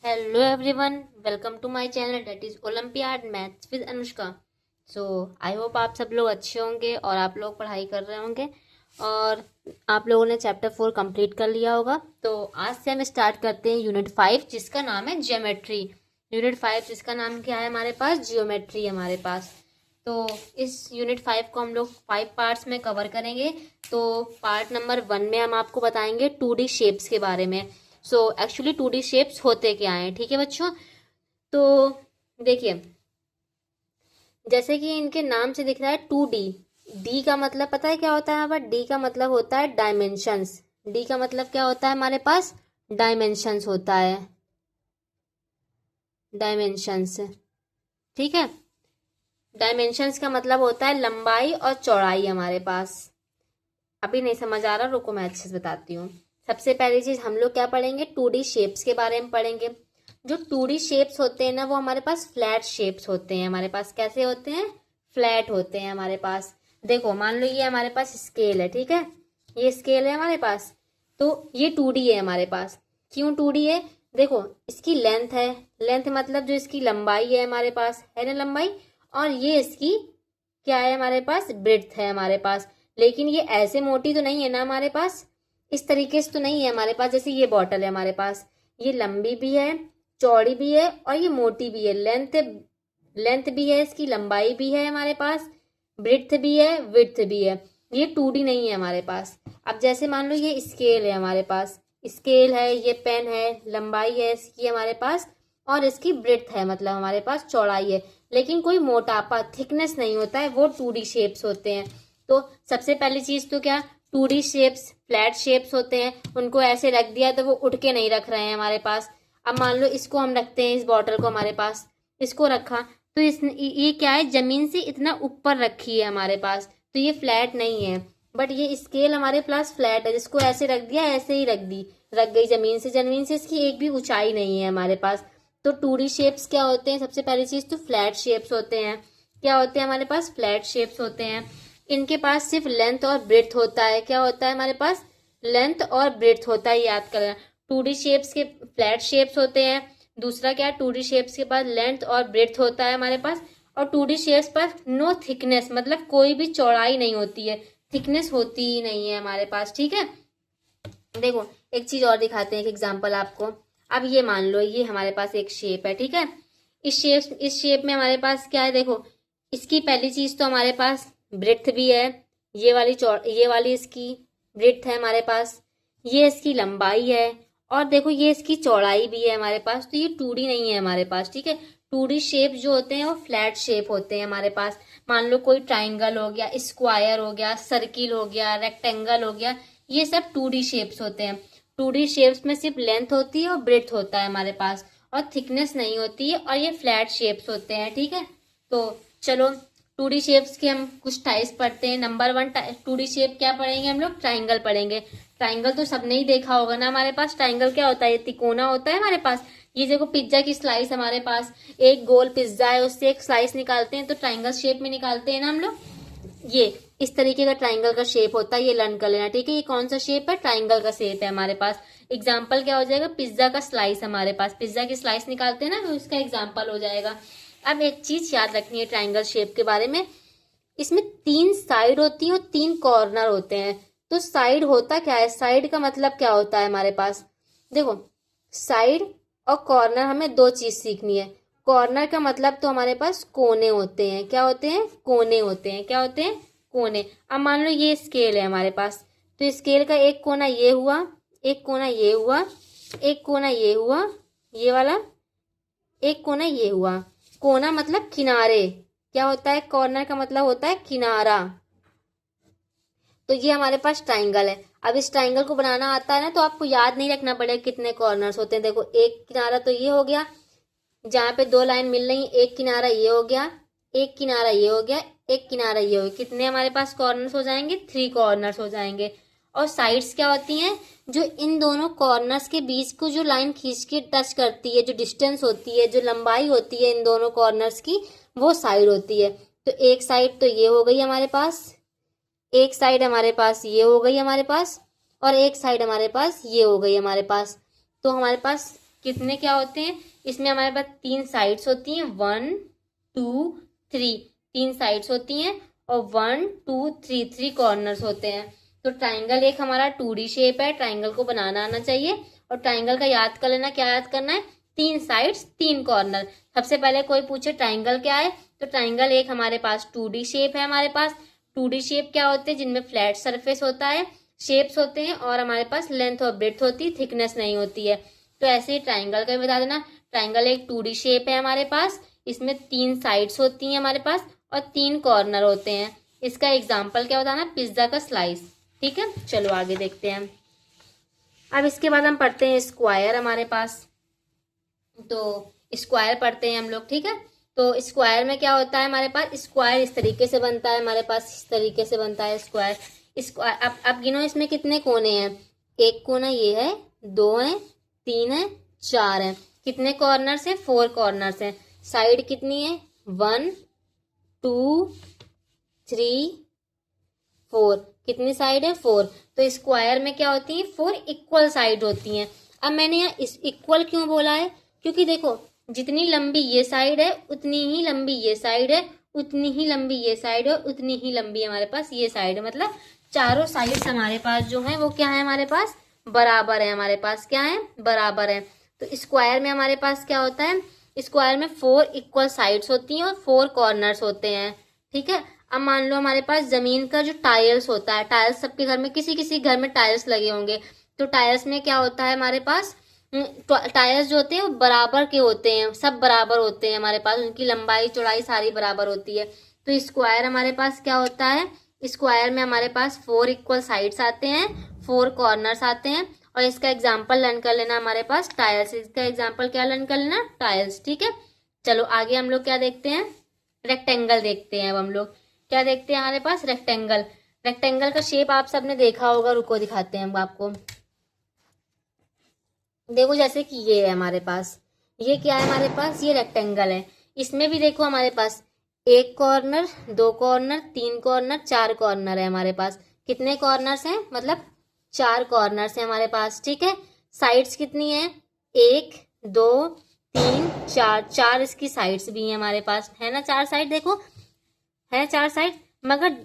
Hello everyone, welcome to my channel that is Olympiad Maths with Anushka. So I hope आप सब लोग अच्छे होंगे और आप लोग पढ़ाई कर रहे होंगे और आप लोगों ने चैप्टर 4 कंप्लीट कर लिया होगा। तो आज से हम स्टार्ट करते हैं यूनिट 5 जिसका नाम है ज्योमेट्री। यूनिट 5 जिसका नाम क्या है हमारे पास? जियोमेट्री हमारे पास। तो इस यूनिट 5 को हम लोग 5 पार्ट्स में कवर करेंगे। तो पार्ट नंबर 1 में हम आपको बताएंगे 2D शेप्स के बारे में। सो एक्चुअली 2D शेप्स होते क्या हैं, ठीक है बच्चों। तो देखिए, जैसे कि इनके नाम से दिख रहा है 2D। डी का मतलब पता है क्या होता है? यहाँ पर डी का मतलब होता है डायमेंशंस। डी का मतलब क्या होता है हमारे पास? डायमेंशंस होता है, डायमेंशंस, ठीक है। डायमेंशंस का मतलब होता है लंबाई और चौड़ाई हमारे पास। अभी नहीं समझ आ रहा, रुको मैं अच्छे से बताती हूँ। सबसे पहली चीज हम लोग क्या पढ़ेंगे? 2D शेप्स के बारे में पढ़ेंगे। जो 2D शेप्स होते हैं ना, वो हमारे पास फ्लैट शेप्स होते हैं। हमारे पास कैसे होते हैं? फ्लैट होते हैं हमारे पास। देखो मान लो ये हमारे पास स्केल है, ठीक है। ये स्केल है हमारे पास, तो ये 2D है हमारे पास। क्यों 2D है? देखो इसकी लेंथ है, लेंथ मतलब जो इसकी लंबाई है हमारे पास, है ना लंबाई। और ये इसकी क्या है हमारे पास? ब्रेड्थ है हमारे पास। लेकिन ये ऐसे मोटी तो नहीं है ना हमारे पास, इस तरीके से तो नहीं है हमारे पास। जैसे ये बॉटल है हमारे पास, ये लंबी भी है, चौड़ी भी है और ये मोटी भी है। लेंथ भी है, इसकी लंबाई भी है हमारे पास, ब्रेड्थ भी है, विड्थ भी है। ये 2D नहीं है हमारे पास। अब जैसे मान लो ये स्केल है हमारे पास, स्केल है, ये पेन है, लंबाई है इसकी हमारे पास और इसकी ब्रेड्थ है, मतलब हमारे पास चौड़ाई है। लेकिन कोई मोटापा, थिकनेस नहीं होता है, वो 2D शेप्स होते हैं। तो सबसे पहली चीज तो क्या? 2D शेप्स फ्लैट शेप्स होते हैं। उनको ऐसे रख दिया तो वो उठ के नहीं रख रहे हैं हमारे पास। अब मान लो इसको हम रखते हैं, इस बॉटल को हमारे पास, इसको रखा तो इस ये क्या है? जमीन से इतना ऊपर रखी है हमारे पास, तो ये फ्लैट नहीं है। बट ये स्केल हमारे पास फ्लैट है, जिसको ऐसे रख दिया, ऐसे ही रख गई जमीन से। जमीन से इसकी एक भी ऊंचाई नहीं है हमारे पास। तो 2D शेप्स क्या होते हैं? सबसे पहली चीज तो फ्लैट शेप्स होते हैं। क्या होते हैं हमारे पास? फ्लैट शेप्स होते हैं। इनके पास सिर्फ लेंथ और ब्रेड्थ होता है। क्या होता है हमारे पास? लेंथ और ब्रेड्थ होता है, याद करना। 2D शेप्स के फ्लैट शेप्स होते हैं। दूसरा क्या? 2D शेप्स के पास लेंथ और ब्रेड्थ होता है हमारे पास। और 2D शेप्स पर नो थिकनेस, मतलब कोई भी चौड़ाई नहीं होती है, थिकनेस होती ही नहीं है हमारे पास, ठीक है। देखो एक चीज और दिखाते हैं, एक एग्जांपल आपको। अब ये मान लो ये हमारे पास एक शेप है, ठीक है। इस शेप में हमारे पास क्या है? देखो इसकी पहली चीज तो हमारे पास ब्रेड्थ भी है, ये वाली इसकी ब्रेड्थ है हमारे पास, ये इसकी लंबाई है और देखो ये इसकी चौड़ाई भी है हमारे पास। तो ये 2D नहीं है हमारे पास, ठीक है। 2D शेप जो होते हैं वो फ्लैट शेप होते हैं हमारे पास। मान लो कोई ट्राइंगल हो गया, स्क्वायर हो गया, सर्किल हो गया, रेक्टेंगल हो गया, ये सब 2D शेप्स होते हैं। 2D शेप्स में सिर्फ लेंथ होती है और ब्रेड्थ होता है हमारे पास, और थिकनेस नहीं होती है, और ये फ्लैट शेप्स होते हैं, ठीक है। तो चलो 2D शेप्स के हम कुछ टाइप्स पढ़ते हैं। नंबर 1 2D शेप क्या पढ़ेंगे हम लोग? ट्राइंगल पढ़ेंगे। ट्राइंगल तो सबने ही देखा होगा ना हमारे पास। ट्राइंगल क्या होता है? ये तिकोना होता है हमारे पास। ये देखो पिज्जा की स्लाइस हमारे पास, एक गोल पिज्जा है, उससे एक स्लाइस निकालते हैं तो ट्राइंगल शेप में निकालते हैं ना हम लोग। ये इस तरीके का ट्राइंगल का शेप होता है, ये लर्न कर लेना, ठीक है। ये कौन सा शेप है? ट्राइंगल का शेप है हमारे पास। एग्जाम्पल क्या हो जाएगा? पिज्जा का स्लाइस। हमारे पास पिज्जा की स्लाइस निकालते हैं ना, तो इसका एग्जाम्पल हो जाएगा। अब एक चीज याद रखनी है ट्राइंगल शेप के बारे में, इसमें 3 साइड होती है और 3 कॉर्नर होते हैं। तो साइड होता क्या है? साइड का मतलब क्या होता है हमारे पास? देखो साइड और कॉर्नर, हमें 2 चीज सीखनी है। कॉर्नर का मतलब तो हमारे पास कोने होते हैं। क्या होते हैं? कोने होते हैं। क्या होते हैं? कोने। अब मान लो ये स्केल है हमारे पास, तो स्केल का एक कोना ये हुआ, एक कोना ये हुआ, एक कोना ये हुआ, ये वाला, एक कोना ये हुआ। कोना मतलब किनारे। क्या होता है? कॉर्नर का मतलब होता है किनारा। तो ये हमारे पास ट्राइंगल है। अब इस ट्राइंगल को बनाना आता है ना, तो आपको याद नहीं रखना पड़ेगा कितने कॉर्नर्स होते हैं। देखो एक किनारा तो ये हो गया, जहां पे 2 लाइन मिल रही, एक किनारा ये हो गया, एक किनारा ये हो गया, एक किनारा ये हो गया। कितने हमारे पास कॉर्नर्स हो जाएंगे? 3 कॉर्नर्स हो जाएंगे। और साइड्स क्या होती हैं? जो इन दोनों कॉर्नर्स के बीच को जो लाइन खींच के टच करती है, जो डिस्टेंस होती है, जो लंबाई होती है इन दोनों कॉर्नर्स की, वो साइड होती है। तो एक साइड तो ये हो गई हमारे पास, एक साइड हमारे पास ये हो गई हमारे पास, और एक साइड हमारे पास ये हो गई हमारे पास। तो हमारे पास कितने क्या होते हैं, इसमें हमारे पास 3 साइड्स होती हैं, 1 2 3, 3 साइड्स होती हैं और 1 2 3 3 कॉर्नर्स होते हैं। तो ट्राइंगल एक हमारा 2D शेप है, ट्राइंगल को बनाना आना चाहिए। और ट्राइंगल का याद कर लेना, क्या याद करना है, 3 साइड्स 3 कॉर्नर। सबसे पहले कोई पूछे ट्राइंगल क्या है, तो ट्राइंगल एक हमारे पास 2D शेप है। हमारे पास 2D शेप क्या होते हैं, जिनमें फ्लैट सरफेस होता है, शेप्स होते हैं और हमारे पास लेंथ और ब्रेड्थ होती है, थिकनेस नहीं होती है। तो ऐसे ही ट्राइंगल का भी बता देना, ट्राइंगल एक 2D शेप है हमारे पास, इसमें 3 साइड्स होती हैं हमारे पास और 3 कॉर्नर होते हैं। इसका एग्जाम्पल क्या बताना, पिज्जा का स्लाइस। ठीक है, चलो आगे देखते हैं। अब इसके बाद हम पढ़ते हैं स्क्वायर हमारे पास। तो स्क्वायर पढ़ते हैं हम लोग, ठीक है। तो स्क्वायर में क्या होता है हमारे पास, स्क्वायर इस तरीके से बनता है हमारे पास, इस तरीके से बनता है स्क्वायर। स्क्वायर अब गिनो इसमें कितने कोने हैं, एक कोना ये है, 2 है, 3 है, 4 है। कितने कॉर्नर्स है, 4 कॉर्नर्स हैं। साइड कितनी है, 1 2 3 4। कितनी साइड है, 4। तो स्क्वायर में क्या होती है, 4 इक्वल साइड होती हैं। अब मैंने यहाँ इस इक्वल क्यों बोला है, क्योंकि देखो जितनी लंबी ये साइड है उतनी ही लंबी ये साइड है, उतनी ही लंबी ये साइड है, उतनी ही लंबी हमारे पास ये साइड है। मतलब चारों साइड्स हमारे पास जो है वो क्या है, हमारे पास बराबर है। हमारे पास क्या है, बराबर है। तो स्क्वायर में हमारे पास क्या होता है, स्क्वायर में 4 इक्वल साइड्स होती हैं और 4 कॉर्नर्स होते हैं। ठीक है। अब मान लो हमारे पास जमीन का जो टाइल्स होता है, टाइल्स सबके घर में, किसी किसी घर में टाइल्स लगे होंगे। तो टाइल्स में क्या होता है हमारे पास, टायर्स जो होते हैं वो बराबर के होते हैं, सब बराबर होते हैं हमारे पास, उनकी लंबाई चौड़ाई सारी बराबर होती है। तो स्क्वायर हमारे पास क्या होता है, स्क्वायर में हमारे पास 4 इक्वल साइड्स आते हैं, 4 कॉर्नर्स आते हैं। और इसका एग्जाम्पल लर्न कर लेना हमारे पास टाइल्स। इसका एग्जाम्पल क्या लर्न कर लेना, टाइल्स। ठीक है, चलो आगे हम लोग क्या देखते हैं, रेक्टेंगल देखते हैं। अब हम लोग क्या देखते हैं, हमारे पास रेक्टेंगल। रेक्टेंगल का शेप आप सबने देखा होगा, रुको दिखाते हैं हम आपको। देखो जैसे कि ये है हमारे पास, ये क्या है हमारे पास, ये रेक्टेंगल है। इसमें भी देखो हमारे पास 1 कॉर्नर, 2 कॉर्नर, 3 कॉर्नर, 4 कॉर्नर है हमारे पास। कितने कॉर्नर्स हैं, मतलब 4 कॉर्नर्स हैं हमारे पास। ठीक है। साइड्स कितनी है, 1 2 3 4, 4 इसकी साइड्स भी हैं हमारे पास, है ना। 4 साइड देखो, है 4 साइड। मगर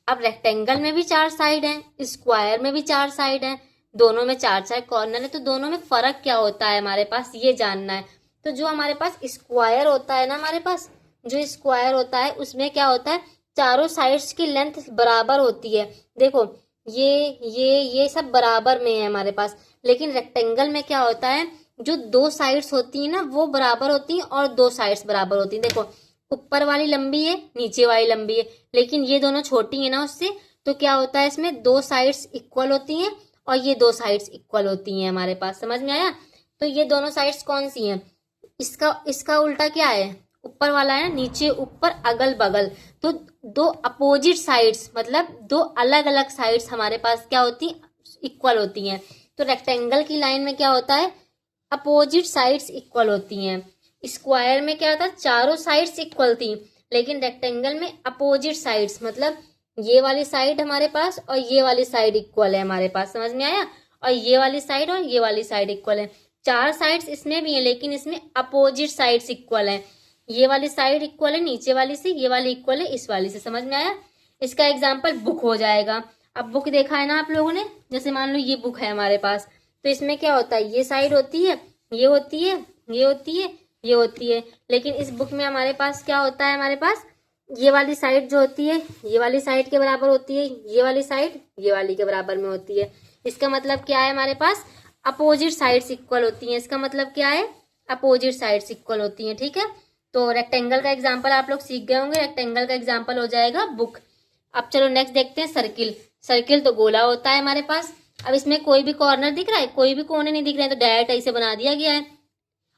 अब रेक्टेंगल में भी 4 साइड है, स्क्वायर में भी 4 साइड है, दोनों में 4 कॉर्नर है। तो दोनों में फर्क क्या होता है हमारे पास, ये जानना है। तो जो हमारे पास स्क्वायर होता है ना, हमारे पास जो स्क्वायर होता है उसमें क्या होता है, चारों साइड्स की लेंथ बराबर होती है। देखो ये सब बराबर में है हमारे पास। लेकिन रेक्टेंगल में क्या होता है, जो 2 साइड्स होती है ना वो बराबर होती है और 2 साइड्स बराबर होती है। देखो ऊपर वाली लंबी है, नीचे वाली लंबी है, लेकिन ये दोनों छोटी है ना उससे। तो क्या होता है, इसमें 2 साइड्स इक्वल होती हैं और ये 2 साइड्स इक्वल होती हैं हमारे पास। समझ में आया। तो ये दोनों साइड्स कौन सी हैं, इसका उल्टा क्या है, ऊपर वाला है, नीचे ऊपर अगल बगल। तो 2 अपोजिट साइड्स, मतलब 2 अलग अलग साइड्स हमारे पास क्या होती, इक्वल होती हैं। तो रेक्टेंगल की लाइन में क्या होता है, अपोजिट साइड्स इक्वल होती हैं। स्क्वायर में क्या था, चारों साइड्स इक्वल थी, लेकिन रेक्टेंगल में अपोजिट साइड्स, मतलब ये वाली साइड हमारे पास और ये वाली साइड इक्वल है हमारे पास। समझ में आया। और ये वाली साइड और ये वाली साइड इक्वल है। 4 साइड्स इसमें भी है, लेकिन इसमें अपोजिट साइड्स इक्वल है। ये वाली साइड इक्वल है नीचे वाली से, ये वाली इक्वल है इस वाली से। समझ में आया। इसका एग्जाम्पल बुक हो जाएगा। अब बुक देखा है ना आप लोगों ने, जैसे मान लो ये बुक है हमारे पास, तो इसमें क्या होता है, ये साइड होती है, ये होती है, ये होती है, ये होती है। लेकिन इस बुक में हमारे पास क्या होता है, हमारे पास ये वाली साइड जो होती है ये वाली साइड के बराबर होती है, ये वाली साइड ये वाली के बराबर में होती है। इसका मतलब क्या है, हमारे पास अपोजिट साइड्स इक्वल होती हैं। इसका मतलब क्या है, अपोजिट साइड्स इक्वल होती हैं। ठीक है। तो रेक्टेंगल का एग्जाम्पल आप लोग सीख गए होंगे। रेक्टेंगल का एग्जाम्पल हो जाएगा बुक। अब चलो नेक्स्ट देखते हैं सर्किल। सर्किल तो गोला होता है हमारे पास। अब इसमें कोई भी कॉर्नर दिख रहा है, कोई भी कोने नहीं दिख रहे हैं, तो डायरेक्ट ऐसे बना दिया गया है।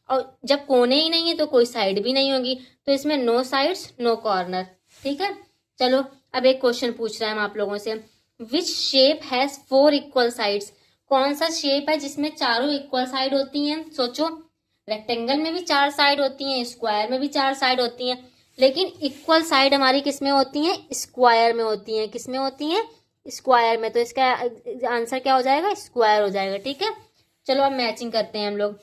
और जब कोने ही नहीं है तो कोई साइड भी नहीं होगी, तो इसमें नो साइड्स नो कॉर्नर। ठीक है। चलो अब एक क्वेश्चन पूछ रहे हैं हम आप लोगों से, which shape has 4 equal sides. कौन सा शेप है जिसमें चारों इक्वल साइड होती हैं। सोचो, रेक्टेंगल में भी 4 साइड होती हैं, स्क्वायर में भी 4 साइड होती हैं, लेकिन इक्वल साइड हमारी किस में होती हैं, स्क्वायर में होती हैं। किस में होती हैं, स्क्वायर में। तो इसका आंसर क्या हो जाएगा, स्क्वायर हो जाएगा। ठीक है। चलो अब मैचिंग करते हैं हम लोग।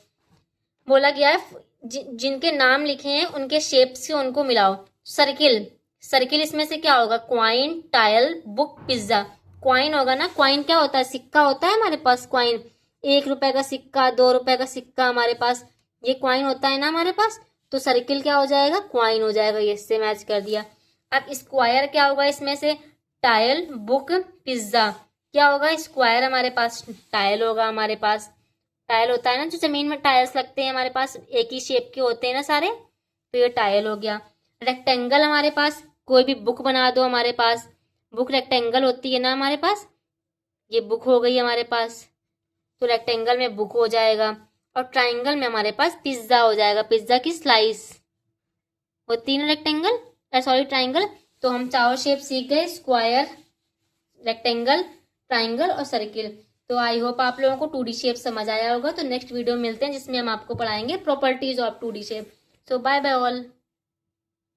बोला गया है जिनके नाम लिखे हैं उनके शेप से उनको मिलाओ। सर्किल, सर्किल इसमें से क्या होगा? Coin, tile, book, pizza. Coin होगा ना, क्वाइन क्या होता है? सिक्का होता है हमारे पास। क्वाइन 1 रुपए का सिक्का, 2 रुपए का सिक्का हमारे पास, ये क्वाइन होता है ना हमारे पास। तो सर्किल क्या हो जाएगा? क्वाइन हो जाएगा। ये इससे मैच कर दिया। अब स्क्वायर क्या होगा इसमें से? Tile, book, pizza. क्या होगा? स्क्वायर हमारे पास टाइल होगा हमारे पास। टाइल होता है ना जो जमीन में टाइल्स लगते हैं हमारे पास, एक ही शेप के होते हैं ना सारे, तो ये टाइल हो गया। रेक्टेंगल हमारे पास, कोई भी बुक बना दो हमारे पास, बुक रेक्टेंगल होती है ना हमारे पास, ये बुक हो गई हमारे पास, तो रेक्टेंगल में बुक हो जाएगा। और ट्राइंगल में हमारे पास पिज्जा हो जाएगा, पिज्जा की स्लाइस होती है ना रेक्टेंगल, सॉरी ट्राइंगल। तो हम चारों शेप सीख गए, स्क्वायर, रेक्टेंगल, ट्राइंगल और सर्किल। तो आई होप आप लोगों को 2D शेप समझ आया होगा। तो नेक्स्ट वीडियो में मिलते हैं जिसमें हम आपको पढ़ाएंगे properties of 2D shape. So bye bye all.